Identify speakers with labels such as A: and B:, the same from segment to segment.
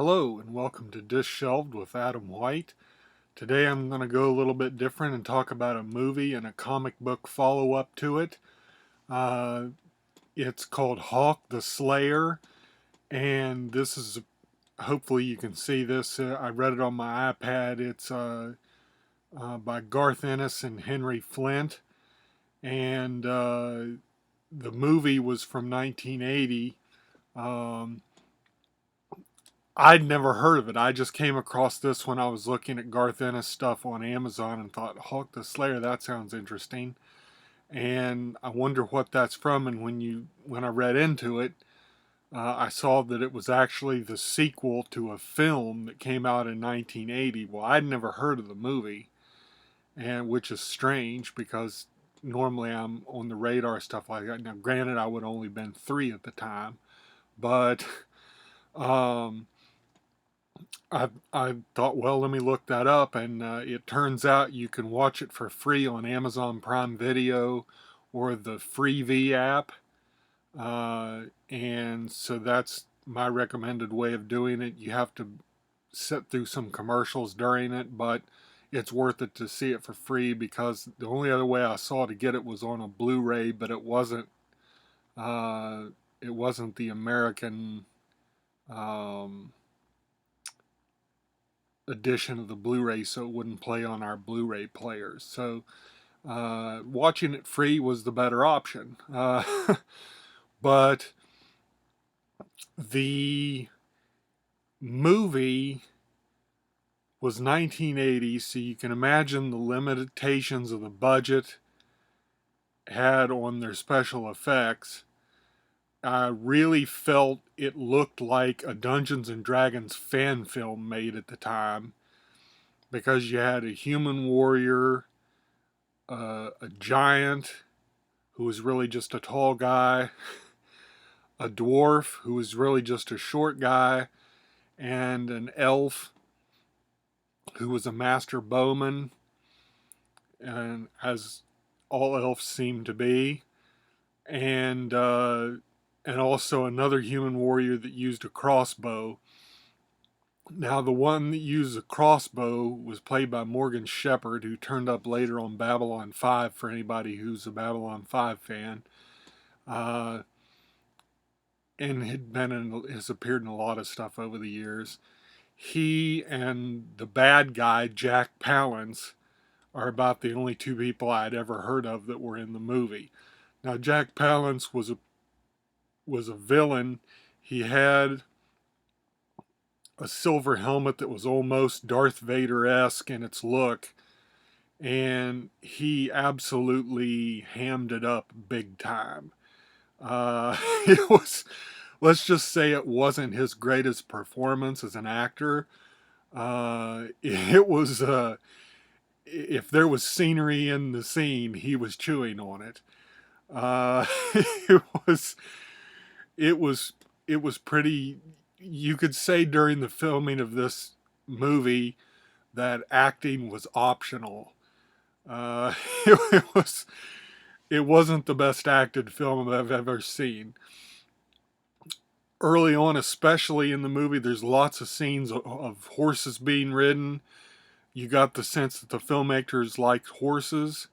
A: Hello and welcome to Dish Shelved with Adam White. Today I'm going to go a little bit different and talk about a movie and a comic book follow-up to it. Uh, it's called Hawk the Slayer, and this is, hopefully you can see this. I read it on my iPad. It's by Garth Ennis and Henry Flint, and the movie was from 1980. Um, I'd never heard of it. I just came across this when I was looking at Garth Ennis stuff on Amazon and thought, Hawk the Slayer, that sounds interesting. And I wonder what that's from. And when I read into it, I saw that it was actually the sequel to a film that came out in 1980. Well, I'd never heard of the movie, and which is strange because normally I'm on the radar stuff like that. Now, granted, I would only been 3 at the time, but um, I thought, well, let me look that up, and it turns out you can watch it for free on Amazon Prime Video or the Freevee app, and so that's my recommended way of doing it. You have to sit through some commercials during it, but it's worth it to see it for free because the only other way I saw to get it was on a Blu-ray, but it wasn't. It wasn't the American. Um, Edition of the Blu-ray, so it wouldn't play on our Blu-ray players. So watching it free was the better option. But the movie was 1980, so you can imagine the limitations of the budget had on their special effects. I really felt it looked like a Dungeons and Dragons fan film made at the time because you had a human warrior, a giant who was really just a tall guy, a dwarf who was really just a short guy, and an elf who was a master bowman, and as all elves seem to be, and also another human warrior that used a crossbow. Now, the one that used a crossbow was played by Morgan Shepherd, who turned up later on Babylon 5 for anybody who's a Babylon 5 fan. Uh, and has appeared in a lot of stuff over the years. He and the bad guy, Jack Palance, are about the only 2 people I'd ever heard of that were in the movie. Now, Jack Palance was a villain. He had a silver helmet that was almost Darth Vader-esque in its look, and he absolutely hammed it up big time. It was, let's just say, it wasn't his greatest performance as an actor. It was, if there was scenery in the scene, he was chewing on it. It was, it was, it was pretty. You could say during the filming of this movie that acting was optional. Uh, it was it wasn't the best acted film I've ever seen. Early on, especially in the movie, there's lots of scenes of horses being ridden. You got the sense that the filmmakers liked horses,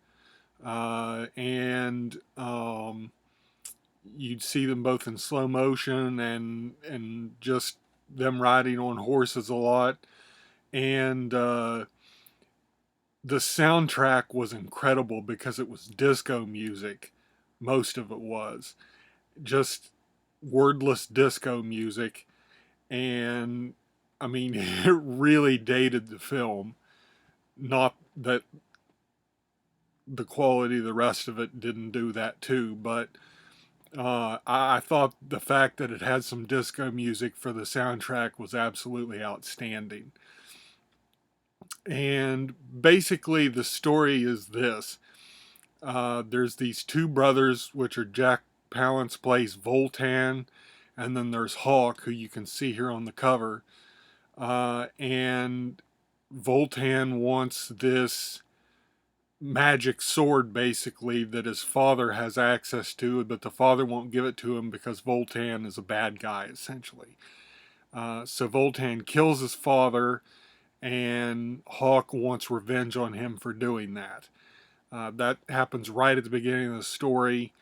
A: and you'd see them both in slow motion and just them riding on horses a lot. And the soundtrack was incredible because it was disco music. Most of it was just wordless disco music, and I mean, it really dated the film. Not that the quality of the rest of it didn't do that too, but I thought the fact that it had some disco music for the soundtrack was absolutely outstanding. And basically, the story is this. There's these 2 brothers, which are Jack Palance plays Voltan, and then there's Hawk, who you can see here on the cover. And Voltan wants this magic sword, basically, that his father has access to, but the father won't give it to him because Voltan is a bad guy, essentially. So Voltan kills his father, and Hawk wants revenge on him for doing that. That happens right at the beginning of the story.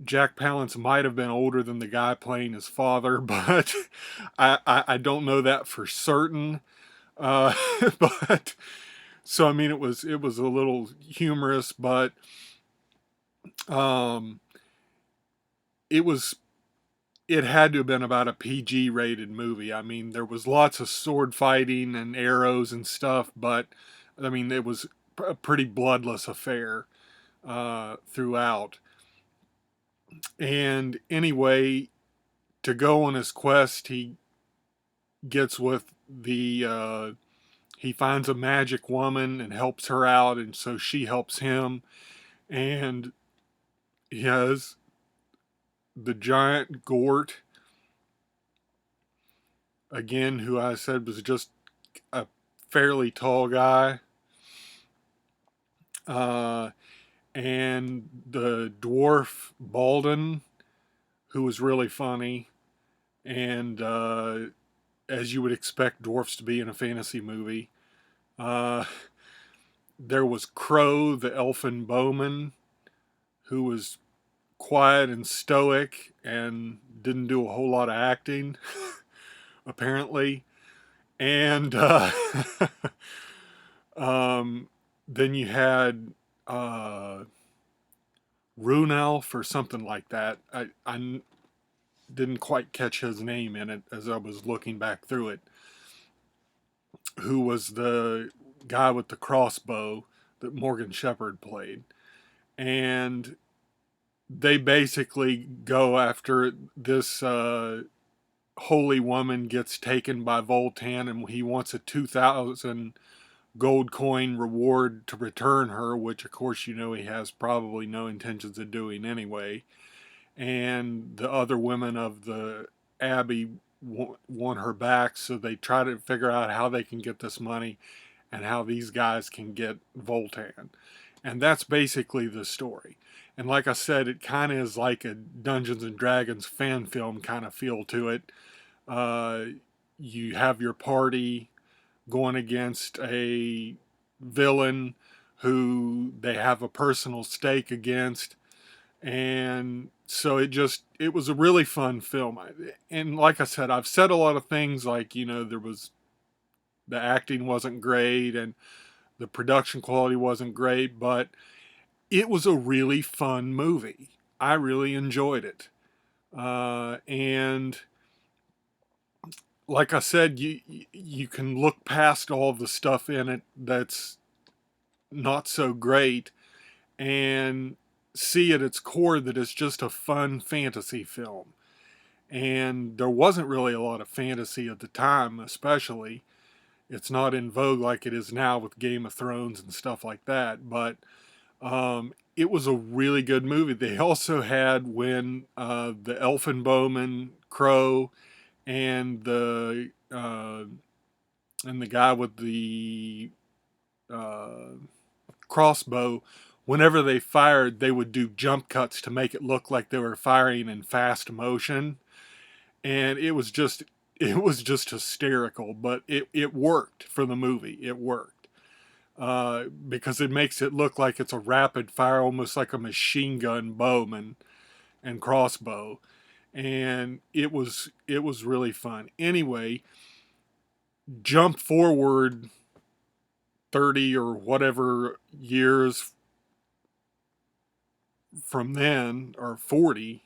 A: Jack Palance might have been older than the guy playing his father, but I don't know that for certain. Uh, but so I mean, it was a little humorous, but um, it was it had to have been about a PG rated movie. I mean, there was lots of sword fighting and arrows and stuff, but I mean, it was a pretty bloodless affair throughout. And anyway, to go on his quest, he gets with he finds a magic woman and helps her out, and so she helps him. And he has the giant Gort, again, who I said was just a fairly tall guy. Uh, and the dwarf Baldwin, who was really funny. And as you would expect dwarfs to be in a fantasy movie. Uh, there was Crow, the elfin bowman, who was quiet and stoic and didn't do a whole lot of acting, apparently. And then you had Runelf or something like that. I didn't quite catch his name in it as I was looking back through it, who was the guy with the crossbow that Morgan Shepherd played. And they basically go after this holy woman gets taken by Voltan, and he wants a 2,000 gold coin reward to return her, which of course you know he has probably no intentions of doing anyway. And the other women of the abbey want her back, so they try to figure out how they can get this money and how these guys can get Voltan. And that's basically the story. And like I said, it kind of is like a Dungeons and Dragons fan film kind of feel to it. Uh, you have your party going against a villain who they have a personal stake against. And so it was a really fun film. And like I said, I've said a lot of things like, the acting wasn't great and the production quality wasn't great, but it was a really fun movie. I really enjoyed it. And like I said, you can look past all the stuff in it that's not so great and see at its core that it's just a fun fantasy film. And there wasn't really a lot of fantasy at the time, especially. It's not in vogue like it is now with Game of Thrones and stuff like that, but it was a really good movie. They also had when the Elfin Bowman, Crow, and the guy with the uh, crossbow, whenever they fired, they would do jump cuts to make it look like they were firing in fast motion, and it was just hysterical. But it worked for the movie. It worked because it makes it look like it's a rapid fire, almost like a machine gun bowman and crossbow, and it was really fun. Anyway, jump forward 30 or whatever years from then, or 40,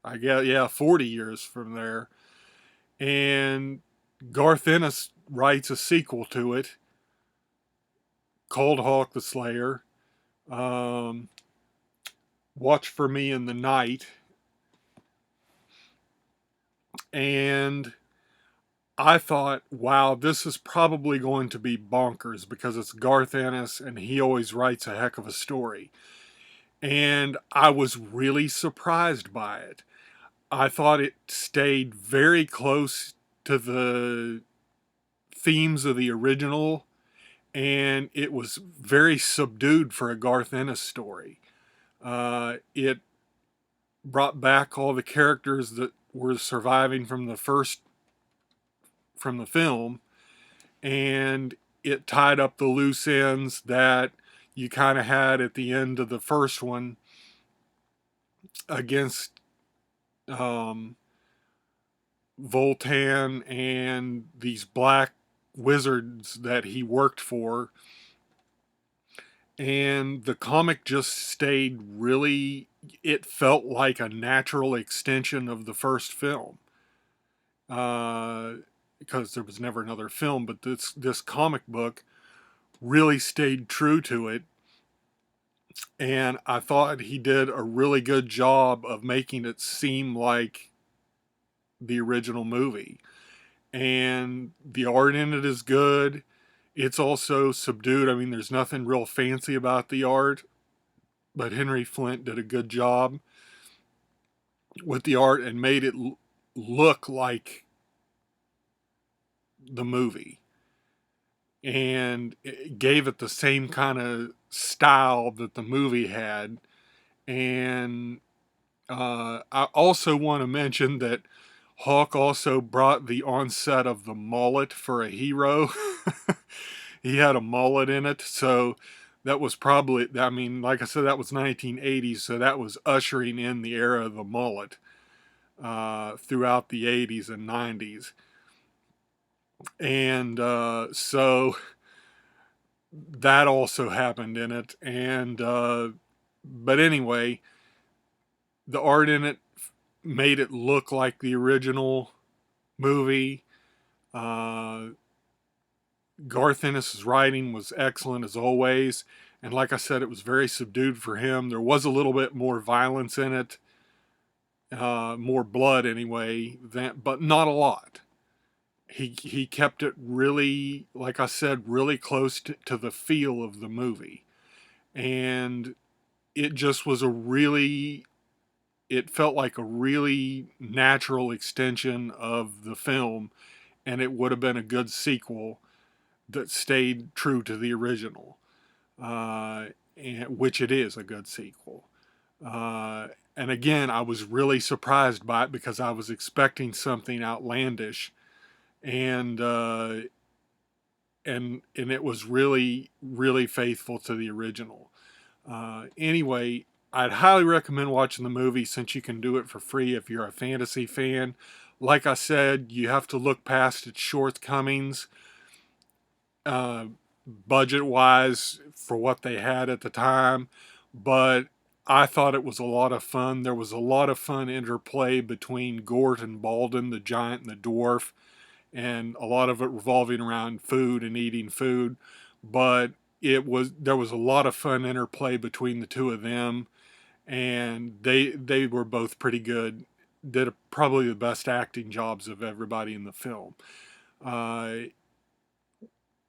A: I guess, yeah, 40 years from there, and Garth Ennis writes a sequel to it called Hawk the Slayer. Um, Watch for Me in the Night. And I thought, wow, this is probably going to be bonkers because it's Garth Ennis and he always writes a heck of a story. And I was really surprised by it. I thought it stayed very close to the themes of the original, and it was very subdued for a Garth Ennis story. It brought back all the characters that were surviving from the first from the film, and it tied up the loose ends that you kind of had at the end of the first one against um, Voltan and these black wizards that he worked for. And the comic just stayed really, it felt like a natural extension of the first film. Because there was never another film, but this comic book really stayed true to it. And I thought he did a really good job of making it seem like the original movie. And the art in it is good. It's also subdued. I mean, there's nothing real fancy about the art, but Henry Flint did a good job with the art and made it look like the movie. And it gave it the same kind of style that the movie had. And I also want to mention that Hawk also brought the onset of the mullet for a hero. He had a mullet in it, so that was probably, I mean, like I said, that was 1980s, so that was ushering in the era of the mullet throughout the 80s and 90s. And so that also happened in it. And but anyway, the art in it made it look like the original movie. Garth Ennis' writing was excellent as always, and like I said, it was very subdued for him. There was a little bit more violence in it, more blood anyway, but not a lot. He kept it really, like I said, really close to the feel of the movie, and it just was a really, it felt like a really natural extension of the film, and it would have been a good sequel that stayed true to the original, which it is a good sequel. And again, I was really surprised by it because I was expecting something outlandish, and and it was really really faithful to the original. Anyway, I'd highly recommend watching the movie since you can do it for free if you're a fantasy fan. Like I said, you have to look past its shortcomings, uh, budget wise, for what they had at the time, but I thought it was a lot of fun. There was a lot of fun interplay between Gort and Baldwin, the giant and the dwarf, and a lot of it revolving around food and eating food. But there was a lot of fun interplay between the two of them, and they were both pretty good. Did probably the best acting jobs of everybody in the film. Uh,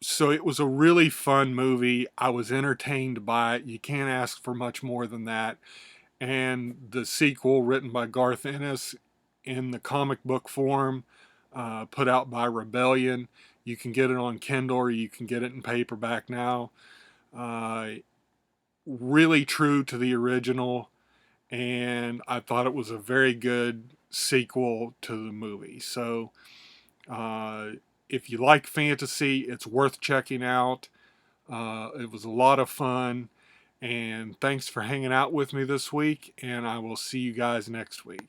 A: so it was a really fun movie. I was entertained by it. You can't ask for much more than that. And the sequel, written by Garth Ennis in the comic book form, put out by Rebellion. You can get it on Kindle or you can get it in paperback now. Uh, really true to the original, and I thought it was a very good sequel to the movie. So uh, if you like fantasy, it's worth checking out. It was a lot of fun, and thanks for hanging out with me this week, and I will see you guys next week.